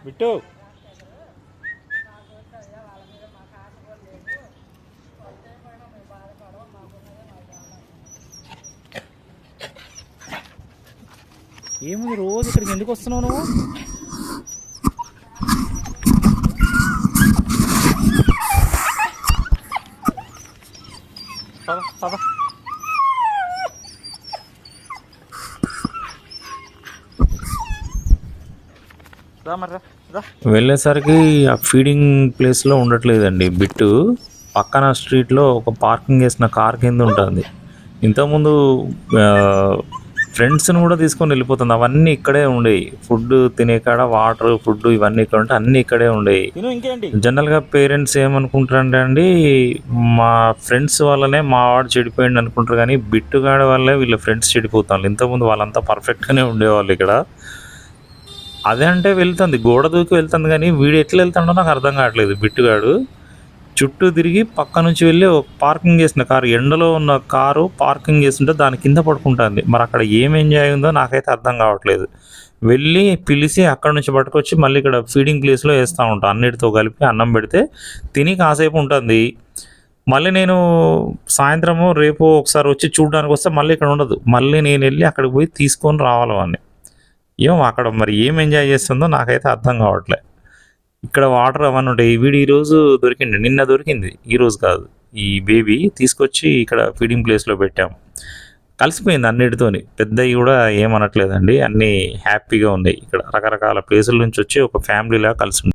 Bit ఏముంది రోజు ఇక్కడికి ఎందుకు వస్తున్నావు నువ్వు? పద వెళ్ళేసరికి ఆ ఫీడింగ్ ప్లేస్లో ఉండట్లేదండి బిట్టు. పక్కన స్ట్రీట్లో ఒక పార్కింగ్ చేసిన కార్ కింద ఉంటుంది. ఇంతకుముందు ఫ్రెండ్స్ని కూడా తీసుకొని వెళ్ళిపోతుంది. అవన్నీ ఇక్కడే ఉండేవి. ఫుడ్ తినే కాడ వాటర్ ఫుడ్ ఇవన్నీ ఇక్కడ ఉంటే అన్నీ ఇక్కడే ఉండేవి. జనరల్గా పేరెంట్స్ ఏమనుకుంటారంటే అండి, మా ఫ్రెండ్స్ వల్లనే మా వాడు చెడిపోయింది అనుకుంటారు, కానీ బిట్టుగాడి వల్లే వీళ్ళ ఫ్రెండ్స్ చెడిపోతారు. ఇంతకుముందు వాళ్ళంతా పర్ఫెక్ట్గానే ఉండేవాళ్ళు ఇక్కడ. అదే అంటే వెళ్తుంది, గోడ దూకి వెళ్తుంది, కానీ వీడు ఎట్లా వెళ్తాడో నాకు అర్థం కావట్లేదు. బిట్టుగాడు చుట్టూ తిరిగి పక్క నుంచి వెళ్ళి ఒక పార్కింగ్ చేసిన కారు, ఎండలో ఉన్న కారు పార్కింగ్ చేస్తుంటే దాని కింద పడుకుంటుంది. మరి అక్కడ ఏం ఎంజాయ్ ఉందో నాకైతే అర్థం కావట్లేదు. వెళ్ళి పిలిచి అక్కడ నుంచి పట్టుకొచ్చి మళ్ళీ ఇక్కడ ఫీడింగ్ ప్లేస్లో వేస్తూ ఉంటాను. అన్నిటితో కలిపి అన్నం పెడితే తిని కాసేపు ఉంటుంది. మళ్ళీ నేను సాయంత్రము రేపు ఒకసారి వచ్చి చూడడానికి వస్తే మళ్ళీ ఇక్కడ ఉండదు. మళ్ళీ నేను వెళ్ళి అక్కడికి పోయి తీసుకొని రావాలి అని. ఏమో అక్కడ మరి ఏం ఎంజాయ్ చేస్తుందో నాకైతే అర్థం కావట్లేదు. ఇక్కడ వాటర్ అవన్నీ ఉంటాయి. వీడు ఈరోజు దొరికింది, నిన్న దొరికింది, ఈరోజు కాదు. ఈ బేబీ తీసుకొచ్చి ఇక్కడ ఫీడింగ్ ప్లేస్లో పెట్టాము. కలిసిపోయింది అన్నిటితోని. పెద్దవి కూడా ఏమనట్లేదండి, అన్నీ హ్యాపీగా ఉన్నాయి. ఇక్కడ రకరకాల ప్లేసుల నుంచి వచ్చి ఒక ఫ్యామిలీలా కలిసి